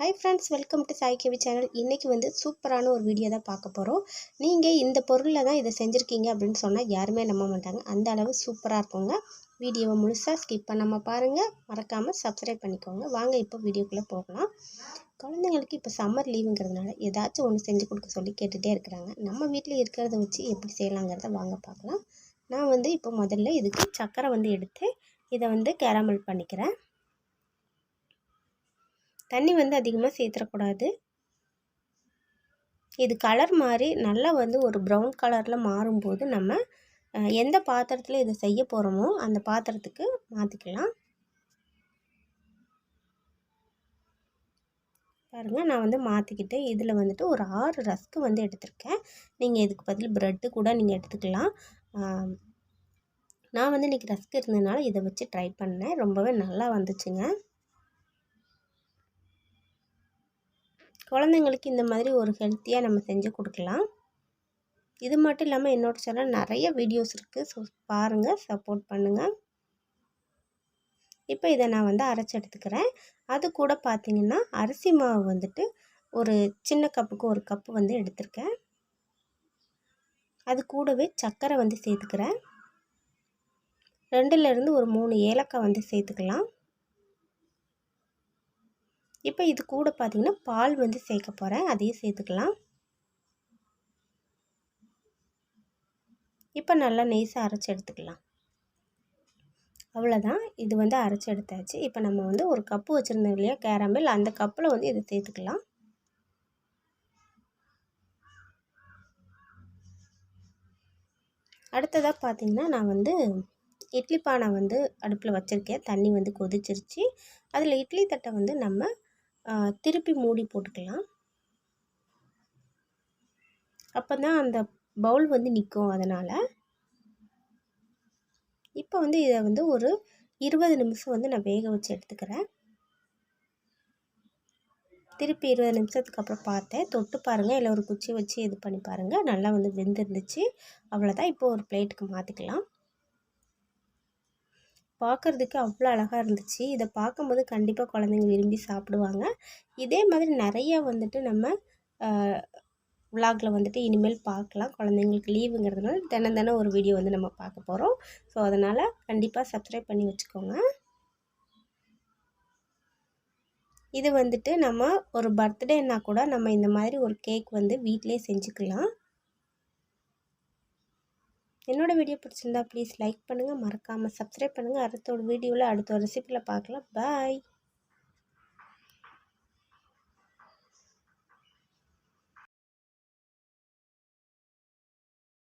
Hi friends, welcome to Sai K V channel. இன்றைக்கி வந்து சூப்பரான ஒரு வீடியோ தான் பார்க்க போகிறோம். நீங்கள் இந்த பொருளில் தான் இதை செஞ்சுருக்கீங்க அப்படின்னு சொன்னால் யாருமே நம்ப மாட்டாங்க. அந்த அளவு சூப்பராக இருக்குங்க. வீடியோவை முழுசாக ஸ்கிப் பண்ணாமல் பாருங்கள். மறக்காமல் சப்ஸ்கிரைப் பண்ணிக்கோங்க. வாங்க இப்போ வீடியோக்குள்ளே போகலாம். குழந்தைங்களுக்கு இப்போ சம்மர் லீவுங்கிறதுனால ஏதாச்சும் ஒன்று செஞ்சு கொடுக்க சொல்லி கேட்டுகிட்டே இருக்கிறாங்க. நம்ம வீட்டில் இருக்கிறத வச்சு எப்படி செய்யலாங்கிறத வாங்க பார்க்கலாம். நான் வந்து இப்போ முதல்ல இதுக்கு சர்க்கரை வந்து எடுத்து இதை வந்து கேரமல் பண்ணிக்கிறேன். தண்ணி வந்து அதிகமாக சேர்த்துடக்கூடாது. இது கலர் மாதிரி நல்லா வந்து ஒரு ப்ரௌன் கலரில் மாறும்போது நம்ம எந்த பாத்திரத்தில் இதை செய்ய போகிறோமோ அந்த பாத்திரத்துக்கு மாற்றிக்கலாம். பாருங்கள், நான் வந்து மாற்றிக்கிட்டு இதில் வந்துட்டு ஒரு 6 ரஸ்க்கு வந்து எடுத்திருக்கேன். நீங்கள் இதுக்கு பதில் ப்ரெட்டு கூட நீங்கள் எடுத்துக்கலாம். நான் வந்து இன்றைக்கி ரஸ்க் இருந்ததுனால இதை வச்சு ட்ரை பண்ணேன். ரொம்பவே நல்லா வந்துச்சுங்க. குழந்தைங்களுக்கு இந்த மாதிரி ஒரு ஹெல்த்தியாக நம்ம செஞ்சு கொடுக்கலாம். இது மட்டும் இல்லாமல் என்னோடய சேனல் நிறைய வீடியோஸ் இருக்குது. ஸோ பாருங்கள், சப்போர்ட் பண்ணுங்கள். இப்போ இதை நான் வந்து அரைச்சி எடுத்துக்கிறேன். அது கூட பார்த்திங்கன்னா அரிசி மாவு வந்துட்டு ஒரு சின்ன கப்புக்கு 1 கப்பு வந்து எடுத்திருக்கேன். அது கூடவே சர்க்கரை வந்து சேர்த்துக்கிறேன். 2லேருந்து ஒரு 3 ஏலக்காய் வந்து சேர்த்துக்கலாம். இப்போ இது கூட பார்த்திங்கன்னா பால் வந்து சேர்க்க போகிறேன். அதையும் சேர்த்துக்கலாம். இப்போ நல்லா நைஸாக அரைச்சி எடுத்துக்கலாம். அவ்வளோதான், இது வந்து அரைச்சி எடுத்தாச்சு. இப்போ நம்ம வந்து ஒரு கப்பு வச்சுருந்தோம் இல்லையா கேரமல், அந்த கப்பில் வந்து இதை சேர்த்துக்கலாம். அடுத்ததாக பார்த்திங்கன்னா நான் வந்து இட்லி பானை வந்து அடுப்பில் வச்சுருக்கேன். தண்ணி வந்து கொதிச்சிருச்சு. அதில் இட்லி தட்டை வந்து நம்ம திருப்பி மூடி போட்டுக்கலாம். அப்போ தான் அந்த பவுல் வந்து நிற்கும். அதனால் இப்போ வந்து இதை வந்து ஒரு 20 நிமிஷம் வந்து நான் வேக வச்சு எடுத்துக்கிறேன். திருப்பி 20 நிமிஷத்துக்கு அப்புறம் பார்த்தேன். தொட்டு பாருங்கள், இல்லை ஒரு குச்சி வச்சு இது பண்ணி பாருங்கள். நல்லா வந்து வெந்திருந்துச்சு. அவ்வளோதான். இப்போ ஒரு பிளேட்டுக்கு மாற்றிக்கலாம். பார்க்குறதுக்கு அவ்வளோ அழகாக இருந்துச்சு. இதை பார்க்கும்போது கண்டிப்பாக குழந்தைங்க விரும்பி சாப்பிடுவாங்க. இதே மாதிரி நிறையா வந்துட்டு நம்ம விலாகில் வந்துட்டு இனிமேல் பார்க்கலாம். குழந்தைங்களுக்கு லீவுங்கிறதுனால தினம் ஒரு வீடியோ வந்து நம்ம பார்க்க போகிறோம். ஸோ அதனால் கண்டிப்பாக சப்ஸ்கிரைப் பண்ணி வச்சுக்கோங்க. இது வந்துட்டு நம்ம ஒரு பர்த்டேன்னா கூட நம்ம இந்த மாதிரி ஒரு கேக் வந்து வீட்டிலே செஞ்சுக்கலாம். என்னோடய வீடியோ பிடிச்சிருந்தா ப்ளீஸ் லைக் பண்ணுங்கள், மறக்காமல் சப்ஸ்கிரைப் பண்ணுங்கள். அடுத்த ஒரு வீடியோவில் அடுத்த ஒரு ரெசிபியில் பார்க்கலாம். பாய்.